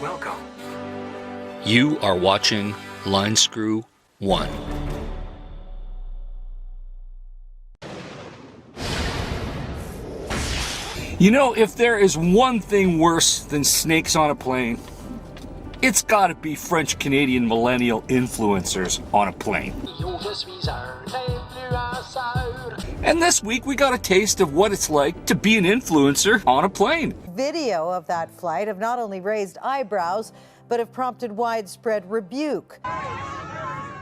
Welcome. You are watching Line Screw 1. You know, if there is one thing worse than snakes on a plane, it's gotta be French-Canadian millennial influencers on a plane. And this week we got a taste of what it's like to be an influencer on a plane. Video of that flight have not only raised eyebrows, but have prompted widespread rebuke.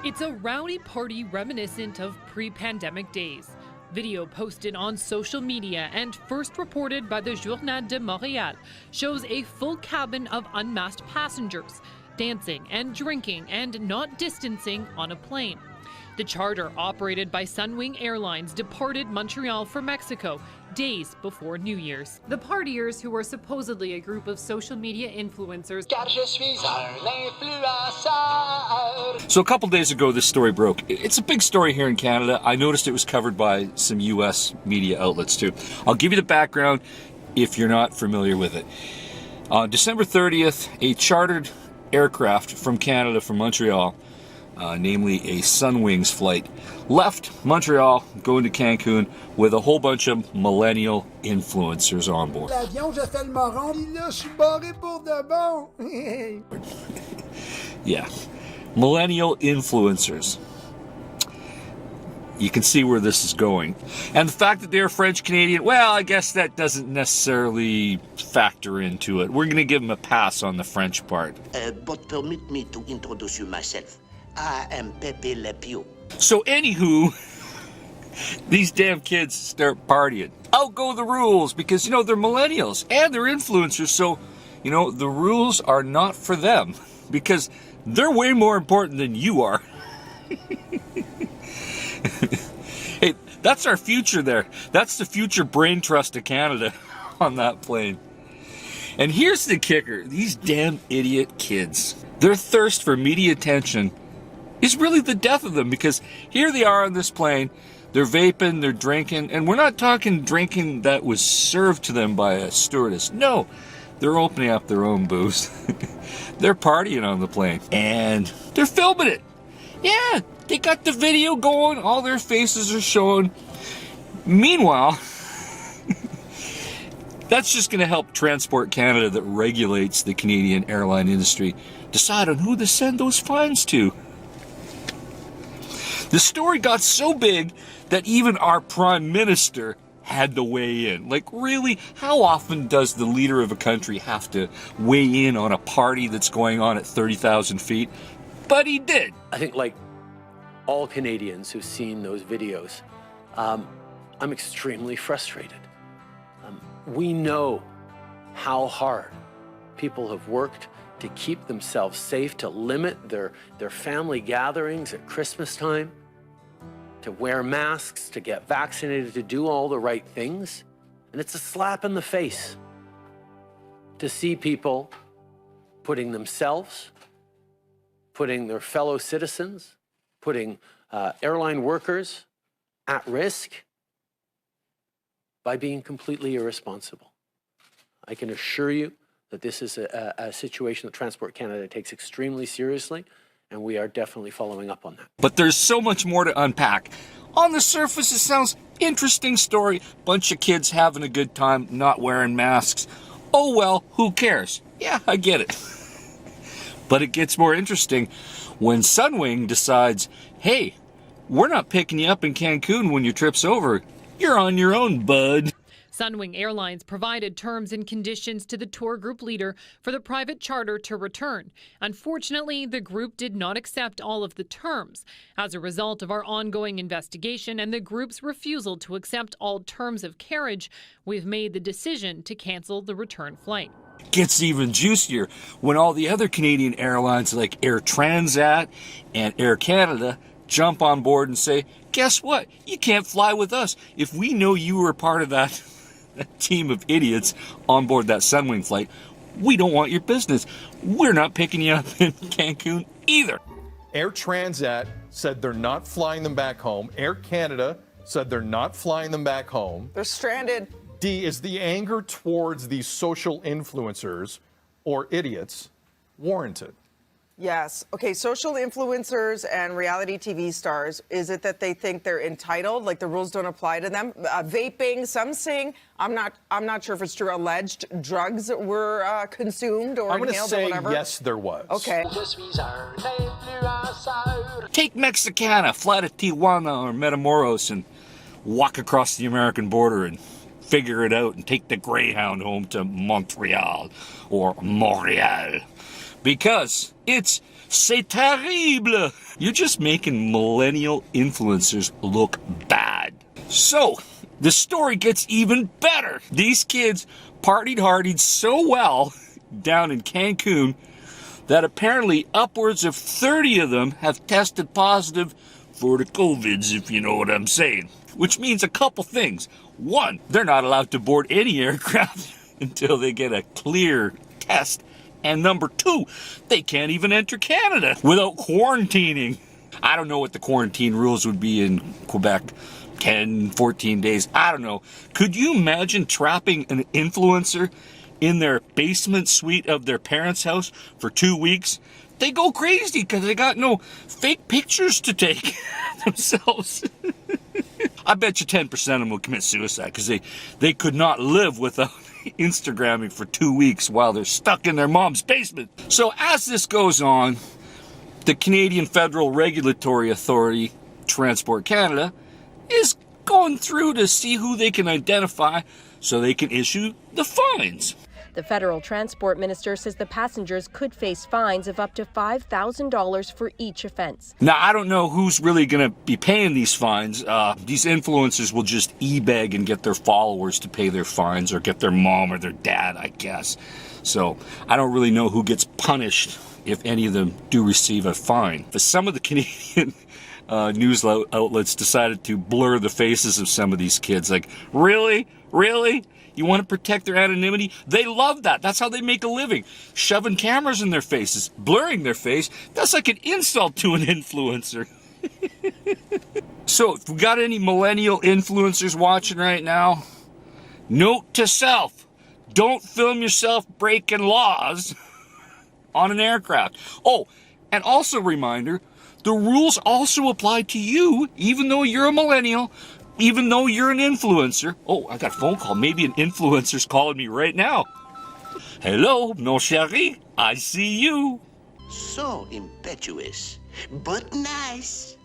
It's a rowdy party reminiscent of pre-pandemic days. Video posted on social media and first reported by the Journal de Montréal shows a full cabin of unmasked passengers dancing and drinking and not distancing on a plane. The charter operated by Sunwing Airlines departed Montreal for Mexico days before New Year's. The partiers, who were supposedly a group of social media influencers. So a couple days ago this story broke. It's a big story here in Canada. I noticed it was covered by some US media outlets too. I'll give you the background if you're not familiar with it. On December 30th, a chartered aircraft from Canada, from Montreal, namely a Sunwings flight, left Montreal going to Cancun with a whole bunch of millennial influencers on board. Yeah, millennial influencers. You can see where this is going. And the fact that they're French-Canadian, well, I guess that doesn't necessarily factor into it. We're going to give them a pass on the French part. But permit me to introduce you myself. I am Pepe Le Pew. So anywho, these damn kids start partying. Out go the rules, because, you know, they're millennials and they're influencers. So, you know, the rules are not for them because they're way more important than you are. Hey, that's our future there. That's the future brain trust of Canada on that plane. And here's the kicker. These damn idiot kids, their thirst for media attention is really the death of them, because here they are on this plane, they're vaping, they're drinking, and we're not talking drinking that was served to them by a stewardess. No, they're opening up their own booze. They're partying on the plane, and they're filming it. Yeah, they got the video going, all their faces are showing. Meanwhile, that's just going to help Transport Canada, that regulates the Canadian airline industry, decide on who to send those fines to. The story got so big that even our Prime Minister had to weigh in. Like, really? How often does the leader of a country have to weigh in on a party that's going on at 30,000 feet? But he did. I think, like all Canadians who've seen those videos, I'm extremely frustrated. We know how hard people have worked to keep themselves safe, to limit their family gatherings at Christmas time, to wear masks, to get vaccinated, to do all the right things. And it's a slap in the face to see people putting themselves, putting their fellow citizens, putting airline workers at risk by being completely irresponsible. I can assure you that this is a situation that Transport Canada takes extremely seriously, and we are definitely following up on that. But there's so much more to unpack. On the surface, it sounds interesting story. Bunch of kids having a good time, not wearing masks. Oh well, who cares? Yeah, I get it. But it gets more interesting when Sunwing decides, hey, we're not picking you up in Cancun when your trip's over. You're on your own, bud. Sunwing Airlines provided terms and conditions to the tour group leader for the private charter to return. Unfortunately, the group did not accept all of the terms. As a result of our ongoing investigation and the group's refusal to accept all terms of carriage, we've made the decision to cancel the return flight. Gets even juicier when all the other Canadian airlines like Air Transat and Air Canada jump on board and say, guess what? You can't fly with us. If we know you were part of that team of idiots on board that Sunwing flight, we don't want your business. We're not picking you up in Cancun either. Air Transat said they're not flying them back home. Air Canada said they're not flying them back home. They're stranded. D, is the anger towards these social influencers or idiots warranted. Yes. Okay, social influencers and reality TV stars, is it that they think they're entitled, like the rules don't apply to them? Vaping, some saying, I'm not sure if it's true, alleged drugs were consumed or I'm inhaled or going to say whatever? yes, there was. Okay. Take Mexicana, fly to Tijuana or Matamoros and walk across the American border and figure it out and take the Greyhound home to Montreal or Montreal. Because c'est terrible. You're just making millennial influencers look bad. So, the story gets even better. These kids partied so well down in Cancun that apparently upwards of 30 of them have tested positive for the COVIDs, if you know what I'm saying. Which means a couple things. One, they're not allowed to board any aircraft until they get a clear test. And number two, they can't even enter Canada without quarantining. I don't know what the quarantine rules would be in Quebec. 10, 14 days. I don't know. Could you imagine trapping an influencer in their basement suite of their parents' house for 2 weeks? They go crazy because they got no fake pictures to take themselves. I bet you 10% of them will commit suicide because they could not live without Instagramming for 2 weeks while they're stuck in their mom's basement. So as this goes on, the Canadian Federal Regulatory Authority, Transport Canada, is going through to see who they can identify so they can issue the fines. The federal transport minister says the passengers could face fines of up to $5,000 for each offense. Now, I don't know who's really going to be paying these fines. These influencers will just e-beg and get their followers to pay their fines or get their mom or their dad, I guess. So I don't really know who gets punished if any of them do receive a fine. But some of the Canadian news outlets decided to blur the faces of some of these kids. Like, really? Really? You want to protect their anonymity? They love that. That's how they make a living. Shoving cameras in their faces, blurring their face. That's like an insult to an influencer. So, if we got any millennial influencers watching right now, note to self, don't film yourself breaking laws on an aircraft. Oh, and also reminder, the rules also apply to you, even though you're a millennial, even though you're an influencer. Oh, I got a phone call. Maybe an influencer's calling me right now. Hello, mon chéri. I see you. So impetuous, but nice.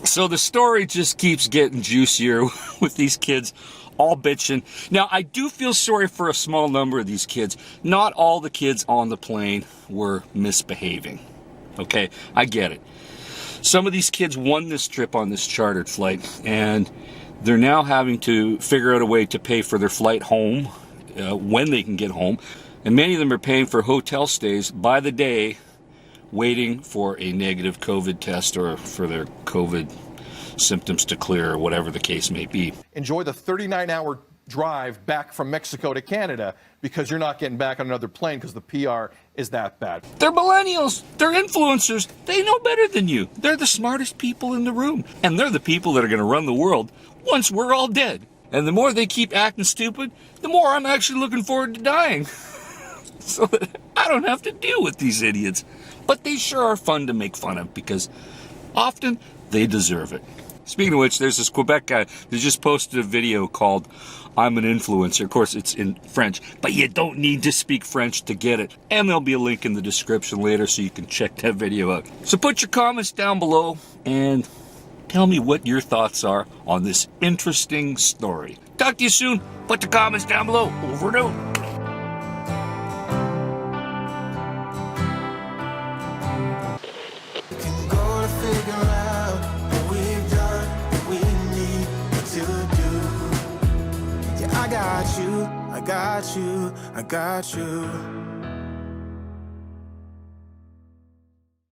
So the story just keeps getting juicier with these kids all bitching. Now, I do feel sorry for a small number of these kids. Not all the kids on the plane were misbehaving. Okay, I get it. Some of these kids won this trip on this chartered flight, and they're now having to figure out a way to pay for their flight home when they can get home. And many of them are paying for hotel stays by the day, waiting for a negative COVID test or for their COVID symptoms to clear or whatever the case may be. Enjoy the 39-hour drive back from Mexico to Canada because you're not getting back on another plane because the PR is that bad. They're millennials. They're influencers. They know better than you. They're the smartest people in the room. And they're the people that are going to run the world once we're all dead. And the more they keep acting stupid, the more I'm actually looking forward to dying. So that I don't have to deal with these idiots. But they sure are fun to make fun of because often they deserve it. Speaking of which, there's this Quebec guy that just posted a video called I'm an Influencer. Of course, it's in French, but you don't need to speak French to get it. And there'll be a link in the description later so you can check that video out. So put your comments down below and tell me what your thoughts are on this interesting story. Talk to you soon. Put the comments down below. Over and out. I got you, I got you.